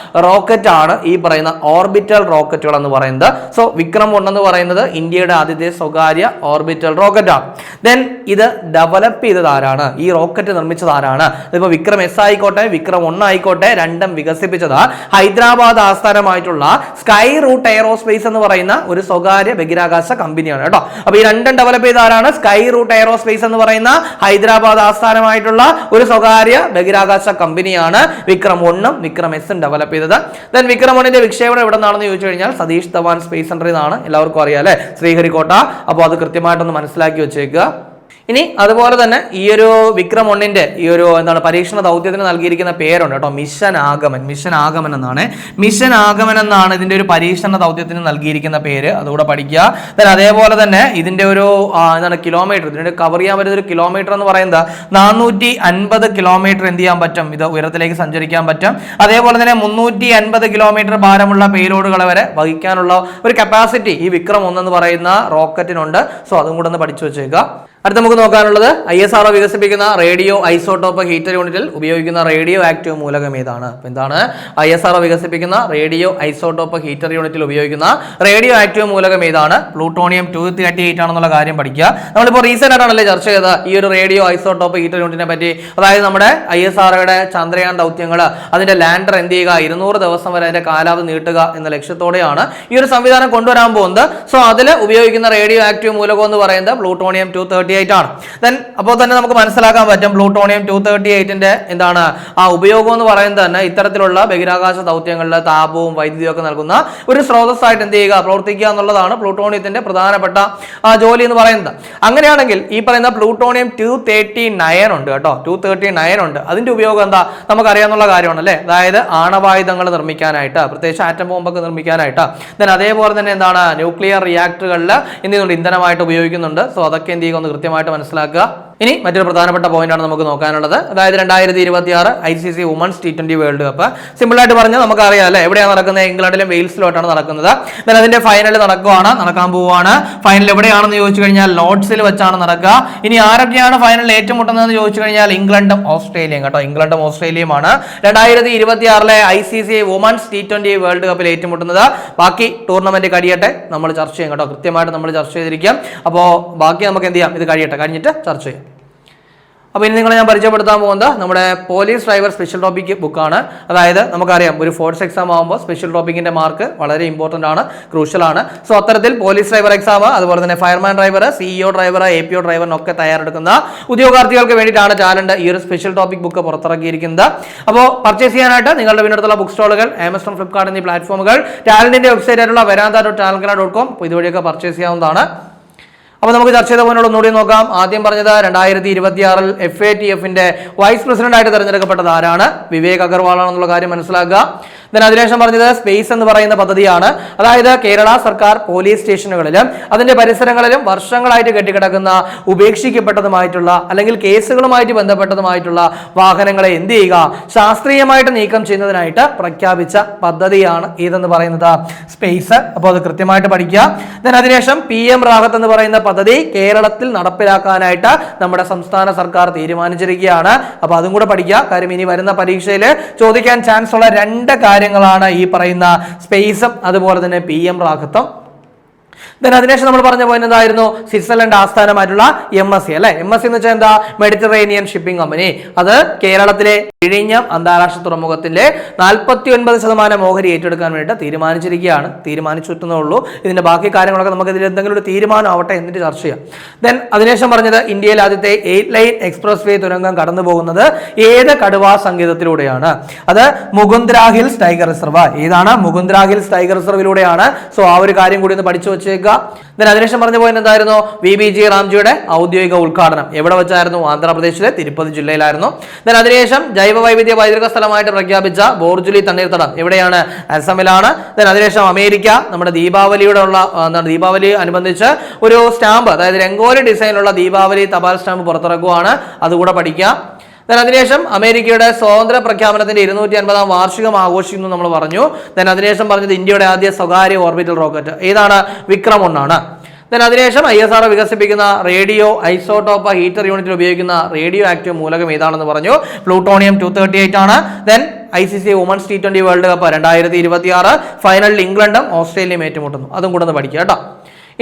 റോക്കറ്റ് ആണ് ഈ പറയുന്ന ഓർബിറ്റൽ റോക്കറ്റുകൾ എന്ന് പറയുന്നത്. സോ വിക്രം 1 എന്ന് പറയുന്നത് ഇന്ത്യയുടെ ആദ്യത്തെ സ്വകാര്യ ഓർബിറ്റൽ റോക്കറ്റ് ആണ്. ദെൻ ഇത് ഡെവലപ്പ് ചെയ്തത് ആരാണ്, ഈ റോക്കറ്റ് നിർമ്മിച്ചത് ആരാണ്? ഇതിപ്പോ വിക്രം എസ് ആയിക്കോട്ടെ വിക്രം 1 ആയിക്കോട്ടെ രണ്ടും വികസിപ്പിച്ചത് ഹൈദരാബാദ് ആസ്ഥാനമായിട്ടുള്ള സ്കൈ റൂട്ട് എയറോസ്പേസ് എന്ന് പറയുന്ന ഒരു സ്വകാര്യ ബഹിരാകാശ കമ്പനിയാണ് കേട്ടോ. അപ്പൊ ഈ രണ്ടും ഡെവലപ്പ് ചെയ്ത ആരാണ്? സ്കൈ റൂട്ട് എയറോസ്പേസ് എന്ന് പറയുന്ന ഹൈദരാബാദ് ആസ്ഥാനമായിട്ടുള്ള ഒരു സ്വകാര്യ ബഹിരാകാശ കമ്പനിയാണ് വിക്രം 1ഉം വിക്രം എസും ഡെവലപ്പ് ചെയ്തത്. ദെൻ വിക്രം 1ന്റെ വിക്ഷേപണം എവിടെ നിന്നാണെന്ന് ചോദിച്ചു കഴിഞ്ഞാൽ സതീഷ് ധവാൻ സ്പേസ് സെന്ററിൽ നിന്നാണ്. എല്ലാവർക്കും അറിയാം അല്ലെ, ശ്രീഹരിക്കോട്ട. അപ്പോൾ അത് കൃത്യമായിട്ടൊന്ന് മനസ്സിലാക്കി വെച്ചേക്കുക. ഇനി അതുപോലെ തന്നെ ഈ ഒരു വിക്രം 1ന്റെ ഈ ഒരു എന്താണ് പരീക്ഷണ ദൗത്യത്തിന് നൽകിയിരിക്കുന്ന പേരുണ്ട് കേട്ടോ, മിഷൻ ആഗമൻ. മിഷൻ ആഗമൻ എന്നാണ്. മിഷൻ ആഗമൻ എന്നാണ് ഇതിന്റെ ഒരു പരീക്ഷണ ദൗത്യത്തിന് നൽകിയിരിക്കുന്ന പേര്. അതുകൂടെ പഠിക്കുക. അതേപോലെ തന്നെ ഇതിന്റെ ഒരു എന്താണ് കിലോമീറ്റർ, ഇതിന്റെ കവർ ചെയ്യാൻ പറ്റുന്ന ഒരു കിലോമീറ്റർ എന്ന് പറയുന്നത് 450 കിലോമീറ്റർ എന്ത് ചെയ്യാൻ പറ്റും, ഇത് ഉയരത്തിലേക്ക് സഞ്ചരിക്കാൻ പറ്റും. അതേപോലെ തന്നെ 350 കിലോമീറ്റർ ഭാരമുള്ള പേലോഡുകളെ വരെ വഹിക്കാനുള്ള ഒരു കപ്പാസിറ്റി ഈ വിക്രം 1 എന്ന് പറയുന്ന റോക്കറ്റിനുണ്ട്. സോ അതും കൂടെ ഒന്ന് പഠിച്ചു വെച്ചേക്കുക. അടുത്ത നമുക്ക് നോക്കാനുള്ളത് ISRO വികസിപ്പിക്കുന്ന റേഡിയോ ഐസോട്ടോപ്പ് ഹീറ്റർ യൂണിറ്റിൽ ഉപയോഗിക്കുന്ന റേഡിയോ ആക്റ്റീവ് മൂലകം ഏതാണ്? എന്താണ് ISRO വികസിപ്പിക്കുന്ന റേഡിയോ ഐസോട്ടോപ്പ് ഹീറ്റർ യൂണിറ്റിൽ ഉപയോഗിക്കുന്ന റേഡിയോ ആക്റ്റീവ് മൂലകം ഏതാണ്? പ്ലൂട്ടോണിയം 238 ആണെന്നുള്ള കാര്യം പഠിക്കുക. നമ്മളിപ്പോൾ റീസെന്റ് ആയിട്ടാണല്ലേ ചർച്ച ചെയ്ത ഈ ഒരു റേഡിയോ ഐസോട്ടോപ്പ് ഹീറ്റർ യൂണിറ്റിനെ പറ്റി. അതായത് നമ്മുടെ ISROയുടെ ചന്ദ്രയാൻ ദൗത്യങ്ങൾ അതിന്റെ ലാൻഡർ എന്ത് ചെയ്യുക, 200 ദിവസം വരെ അതിന്റെ കാലാവധി നീട്ടുക എന്ന ലക്ഷ്യത്തോടെയാണ് ഈ ഒരു സംവിധാനം കൊണ്ടുവരാൻ പോകുന്നത്. സോ അതിൽ ഉപയോഗിക്കുന്ന റേഡിയോ ആക്റ്റീവ് മൂലകം എന്ന് പറയുന്നത് പ്ലൂട്ടോണിയം 238 ആണ്. അപ്പോൾ തന്നെ നമുക്ക് മനസ്സിലാക്കാൻ പറ്റും പ്ലൂട്ടോണിയം 238ന്റെ എന്താണ് ആ ഉപയോഗം എന്ന് പറയുന്നത് തന്നെ ഇത്തരത്തിലുള്ള ബഹിരാകാശ ദൗത്യങ്ങളിൽ താപവും വൈദ്യുതിയും ഒക്കെ നൽകുന്ന ഒരു സ്രോതസ്സായിട്ട് എന്ത് ചെയ്യുക, പ്രവർത്തിക്കുക എന്നുള്ളതാണ് പ്ലൂട്ടോണിയത്തിന്റെ പ്രധാനപ്പെട്ട ജോലി എന്ന് പറയുന്നത്. അങ്ങനെയാണെങ്കിൽ ഈ പറയുന്ന പ്ലൂട്ടോണിയം 239 ഉണ്ട് കേട്ടോ, 239 ഉണ്ട്. അതിന്റെ ഉപയോഗം എന്താ നമുക്കറിയാവുന്ന കാര്യമാണ് അല്ലേ. അതായത് ആണവായുധങ്ങൾ നിർമ്മിക്കാനായിട്ട്, പ്രത്യേകിച്ച് ആറ്റം ബോംബൊക്കെ നിർമ്മിക്കാനായിട്ട്. ദെൻ അതേപോലെ തന്നെ എന്താണ് ന്യൂക്ലിയർ റിയാക്ടറുകളിൽ എന്ത് ചെയ്യുന്നുണ്ട്, ഇന്ധനമായിട്ട് ഉപയോഗിക്കുന്നുണ്ട്. സോ അതൊക്കെ എന്ത് ചെയ്യുക കൃത്യമായിട്ട് മനസ്സിലാക്കുക. ഇനി മറ്റൊരു പ്രധാനപ്പെട്ട പോയിന്റ് ആണ് നമുക്ക് നോക്കാനുള്ളത്. അതായത് 2026 ICC women's T20 world cup. Simple ആയിട്ട് പറഞ്ഞാൽ നമുക്കറിയാം അല്ലെ, എവിടെയാണ് നടക്കുന്നത്? ഇംഗ്ലണ്ടിലും വെയിൽസിലോട്ടാണ് നടക്കുന്നത്. അതിന്റെ ഫൈനൽ നടക്കാൻ പോവുകയാണ്. ഫൈനൽ എവിടെയാണെന്ന് ചോദിച്ചു കഴിഞ്ഞാൽ ലോർഡ്സിൽ വെച്ചാണ് നടക്കുക. ഇനി ആരൊക്കെയാണ് ഫൈനലിൽ ഏറ്റുമുട്ടുന്നതെന്ന് ചോദിച്ചു കഴിഞ്ഞാൽ ഇംഗ്ലണ്ടും ഓസ്ട്രേലിയയും കേട്ടോ, ഇംഗ്ലണ്ടും ഓസ്ട്രേലിയയുമാണ് 2026 ICC വുമൻസ് T20 വേൾഡ് കപ്പിൽ ഏറ്റുമുട്ടുന്നത്. ബാക്കി ടൂർണമെന്റ് കഴിയട്ടെ, നമ്മൾ ചർച്ച ചെയ്യും കേട്ടോ, കൃത്യമായിട്ട് നമ്മൾ ചർച്ച ചെയ്തിരിക്കാം. അപ്പോൾ ബാക്കി നമുക്ക് എന്ത് ചെയ്യാം, ഇത് കഴിഞ്ഞിട്ട് ചർച്ച ചെയ്യാം. അപ്പോൾ ഇനി നിങ്ങളെ ഞാൻ പരിചയപ്പെടുത്താൻ പോകുന്നത് നമ്മുടെ പോലീസ് ഡ്രൈവർ സ്പെഷ്യൽ ടോപ്പിക് ബുക്കാണ്. അതായത് നമുക്കറിയാം ഒരു ഫോഴ്സ് എക്സാം ആകുമ്പോൾ സ്പെഷ്യൽ ടോപ്പിക്കിന്റെ മാർക്ക് വളരെ ഇമ്പോർട്ടൻ്റ് ആണ്, ക്രൂഷ്യൽ ആണ്. സോ അത്തരത്തിൽ പോലീസ് ഡ്രൈവർ എക്സാം, അതുപോലെ തന്നെ fireman driver, CEO driver, APO ഡ്രൈവറിനൊക്കെ തയ്യാറെടുക്കുന്ന ഉദ്യോഗാർത്ഥികൾക്ക് വേണ്ടിയിട്ടാണ് ടാലന്റ് ഈ ഒരു സ്പെഷ്യൽ ടോപ്പിക് ബുക്ക് പുറത്തിറക്കിയിരിക്കുന്നത്. അപ്പോൾ പർച്ചേസ് ചെയ്യാനായിട്ട് നിങ്ങളുടെ വീടിനടുത്തുള്ള ബുക്ക് സ്റ്റോളുകൾ, Amazon, Flipkart എന്നീ പ്ലാറ്റ്ഫോമുകൾ, ടാലന്റിന്റെ വെബ്സൈറ്റ് ആയിട്ടുള്ള veranda.talentgala.com ഇതുവഴിയൊക്കെ പർച്ചേസ് ചെയ്യാവുന്നതാണ്. അപ്പോൾ നമുക്ക് ചർച്ച ചെയ്ത പോയിന്റ് ഒന്നുകൂടി നോക്കാം. ആദ്യം പറഞ്ഞത് 2026 FATFന്റെ വൈസ് പ്രസിഡന്റ് ആയിട്ട് തെരഞ്ഞെടുക്കപ്പെട്ടത് ആരാണ്? വിവേക് അഗർവാൾ ആണെന്നുള്ള കാര്യം മനസ്സിലാക്കുക. അതിനുശേഷം പറഞ്ഞത് സ്പേസ് എന്ന് പറയുന്ന പദ്ധതിയാണ്. അതായത് കേരള സർക്കാർ പോലീസ് സ്റ്റേഷനുകളിലും അതിന്റെ പരിസരങ്ങളിലും വർഷങ്ങളായിട്ട് കെട്ടിക്കിടക്കുന്ന ഉപേക്ഷിക്കപ്പെട്ടതുമായിട്ടുള്ള അല്ലെങ്കിൽ കേസുകളുമായിട്ട് ബന്ധപ്പെട്ടതുമായിട്ടുള്ള വാഹനങ്ങളെ എന്ത് ചെയ്യുക, ശാസ്ത്രീയമായിട്ട് നീക്കം ചെയ്യുന്നതിനായിട്ട് പ്രഖ്യാപിച്ച പദ്ധതിയാണ് ഇതെന്ന് പറയുന്നത് സ്പേസ്. അപ്പോൾ അത് കൃത്യമായിട്ട് പഠിക്കുക. അതിനുശേഷം PM റാഹത്ത് എന്ന് പറയുന്ന പദ്ധതി കേരളത്തിൽ നടപ്പിലാക്കാനായിട്ട് നമ്മുടെ സംസ്ഥാന സർക്കാർ തീരുമാനിച്ചിരിക്കുകയാണ്. അപ്പൊ അതും കൂടെ പഠിക്കുക. കാര്യം ഇനി വരുന്ന പരീക്ഷയിൽ ചോദിക്കാൻ ചാൻസ് ഉള്ള 2 കാര്യങ്ങളാണ് ഈ പറയുന്ന സ്പേസും അതുപോലെ തന്നെ PM റാഖത്തും. അതിനുശേഷം നമ്മൾ പറഞ്ഞ പോയിന്റ് എന്തായിരുന്നു? സ്വിറ്റ്സർലൻഡ് ആസ്ഥാനമായിട്ടുള്ള MSC അല്ലെ. MSC എന്ന് വെച്ചാൽ എന്താ? Mediterranean shipping company. അത് കേരളത്തിലെ വിഴിഞ്ഞം അന്താരാഷ്ട്ര തുറമുഖത്തിന്റെ 49% ഓഹരി ഏറ്റെടുക്കാൻ വേണ്ടി തീരുമാനിച്ചിരിക്കുകയാണ്. തീരുമാനിച്ചിട്ടേ ഉള്ളൂ. ഇതിന്റെ ബാക്കി കാര്യങ്ങളൊക്കെ നമുക്ക് ഇതിൽ എന്തെങ്കിലും ഒരു തീരുമാനം ആവട്ടെ എന്നിട്ട് ചർച്ച ചെയ്യാം. അതിനുശേഷം പറഞ്ഞത് ഇന്ത്യയിൽ ആദ്യത്തെ 8 ലൈൻ എക്സ്പ്രസ് വേ തുരങ്കം കടന്നു പോകുന്നത് ഏത് കടുവാ സങ്കേതത്തിലൂടെയാണ്? അത് മുകുന്ദ്ര ഹിൽസ് ടൈഗർ റിസർവ്. ഏതാണ്? മുകുന്ദ്ര ഹിൽസ് ടൈഗർ റിസർവിലൂടെയാണ്. സോ ആ ഒരു കാര്യം കൂടി ഒന്ന് പഠിച്ചു വെച്ചേക്കുക. അതിനുശേഷം പറഞ്ഞ പോയിന്റ് എന്തായിരുന്നു? VBG റാംജിയുടെ ഔദ്യോഗിക ഉദ്ഘാടനം എവിടെ വെച്ചായിരുന്നു? ആന്ധ്രാപ്രദേശിലെ തിരുപ്പതി ജില്ലയിലായിരുന്നു. അതിനുശേഷം ജൈവ വൈവിധ്യ പൈതൃക സ്ഥലമായിട്ട് പ്രഖ്യാപിച്ച ബോർജുലി തണ്ണീർത്തടം എവിടെയാണ്? അസമിലാണ്. അതിനുശേഷം അമേരിക്ക നമ്മുടെ ദീപാവലി അനുബന്ധിച്ച് ഒരു സ്റ്റാമ്പ്, അതായത് രംഗോലി ഡിസൈനുള്ള ദീപാവലി തപാൽ സ്റ്റാമ്പ് പുറത്തിറക്കുവാണ്. അതുകൂടെ പഠിക്കുക. അതിനുശേഷം അമേരിക്കയുടെ സ്വാതന്ത്ര്യ പ്രഖ്യാപനത്തിന്റെ 250-ാം വാർഷികം ആഘോഷിക്കുന്നു നമ്മൾ പറഞ്ഞു. അതിനുശേഷം പറഞ്ഞത് ഇന്ത്യയുടെ ആദ്യ സ്വകാര്യ ഓർബിറ്റൽ റോക്കറ്റ് ഏതാണ്? വിക്രം 1 ആണ്. അതിനുശേഷം ISRO വികസിപ്പിക്കുന്ന റേഡിയോ ഐസോട്ടോപ്പ് ഹീറ്റർ യൂണിറ്റിൽ ഉപയോഗിക്കുന്ന റേഡിയോ ആക്റ്റീവ് മൂലകം ഏതാണെന്ന് പറഞ്ഞു. പ്ലൂട്ടോണിയം 238 ആണ്. ICC women's T20 world cup 2026 ഫൈനലിൽ ഇംഗ്ലണ്ടും ഓസ്ട്രേലിയയും ഏറ്റുമുട്ടുന്നു. അതും കൂടെ ഒന്ന് പഠിക്കുക കേട്ടോ.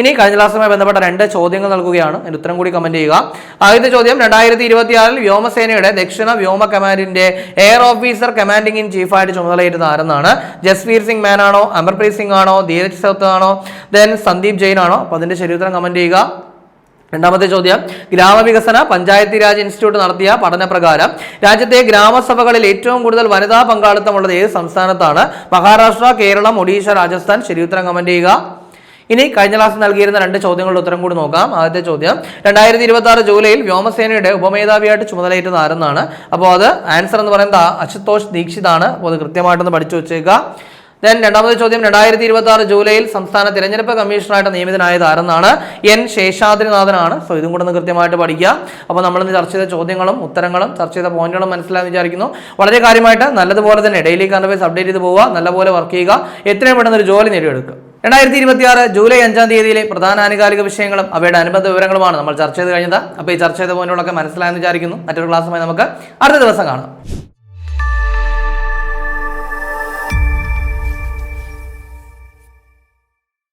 ഇനി കഴിഞ്ഞ ക്ലാസ്സുമായി ബന്ധപ്പെട്ട 2 ചോദ്യങ്ങൾ നൽകുകയാണ്. അതിന് ഉത്തരം കൂടി കമന്റ് ചെയ്യുക. ആദ്യത്തെ ചോദ്യം, 2026 വ്യോമസേനയുടെ ദക്ഷിണ വ്യോമ കമാൻഡിന്റെ എയർ ഓഫീസർ കമാൻഡിംഗ് ഇൻ ചീഫായിട്ട് ചുമതലയേറ്റത് ആരെന്നാണ്? ജസ്വീർ സിംഗ് മാൻ ആണോ? അമർപ്രീത് സിംഗ് ആണോ? ധീരജ് സൗത്ത് ആണോ? സന്ദീപ് ജെയിൻ ആണോ? അപ്പൊ അതിന്റെ ശരി ഉത്തരം കമന്റ് ചെയ്യുക. രണ്ടാമത്തെ ചോദ്യം, ഗ്രാമവികസന പഞ്ചായത്തി രാജ് ഇൻസ്റ്റിറ്റ്യൂട്ട് നടത്തിയ പഠനപ്രകാരം രാജ്യത്തെ ഗ്രാമസഭകളിൽ ഏറ്റവും കൂടുതൽ വനിതാ പങ്കാളിത്തമുള്ളത് ഏത് സംസ്ഥാനത്താണ്? മഹാരാഷ്ട്ര, കേരളം, ഒഡീഷ, രാജസ്ഥാൻ. ശരി ഉത്തരം കമന്റ് ചെയ്യുക. ഇനി കഴിഞ്ഞ ക്ലാസ് നൽകിയിരുന്ന 2 ചോദ്യങ്ങളുടെ ഉത്തരം കൂടി നോക്കാം. ആദ്യത്തെ ചോദ്യം, 2026 ജൂലൈയിൽ വ്യോമസേനയുടെ ഉപമേധാവിയായിട്ട് ചുമതലയേറ്റത് ആരെന്നാണ്? അപ്പോൾ അത് ആൻസർ എന്ന് പറയുന്നത് അശുതോഷ് ദീക്ഷിത് ആണ്. അപ്പോൾ അത് കൃത്യമായിട്ടൊന്ന് പഠിച്ചു വെച്ചേക്കുക. രണ്ടാമത്തെ ചോദ്യം, 2026 ജൂലൈയിൽ സംസ്ഥാന തിരഞ്ഞെടുപ്പ് കമ്മീഷണറായിട്ട് നിയമിതനായത് ആരെന്നാണ്? N ശേഷാദ്രിനാഥനാണ്. സോ ഇതും കൂടെ ഒന്ന് കൃത്യമായിട്ട് പഠിക്കുക. അപ്പോൾ നമ്മളിന്ന് ചർച്ച ചെയ്ത ചോദ്യങ്ങളും ഉത്തരങ്ങളും ചർച്ച ചെയ്ത പോയിന്റുകളും മനസ്സിലായെന്ന് വിചാരിക്കുന്നു. വളരെ കാര്യമായിട്ട് നല്ലതുപോലെ തന്നെ ഡെയിലി കറണ്ട് അഫയേഴ്സ് അപ്ഡേറ്റ് ചെയ്ത് പോവുക. നല്ലപോലെ വർക്ക് ചെയ്യുക. എത്രയും പെട്ടെന്ന് ഒരു ജോലി നേടിയെടുക്കുക. 2026 ജൂലൈ 5-ാം തീയതിയിലെ പ്രധാന ആനുകാലിക വിഷയങ്ങളും അവയുടെ അനുബന്ധ വിവരങ്ങളുമാണ് നമ്മൾ ചർച്ച ചെയ്ത് കഴിഞ്ഞത്. അപ്പോൾ ഈ ചർച്ച ചെയ്ത പോയിന്റുകളൊക്കെ മനസ്സിലായെന്ന് വിചാരിക്കുന്നു. മറ്റൊരു ക്ലാസ്സുമായി നമുക്ക് അടുത്ത ദിവസം കാണാം.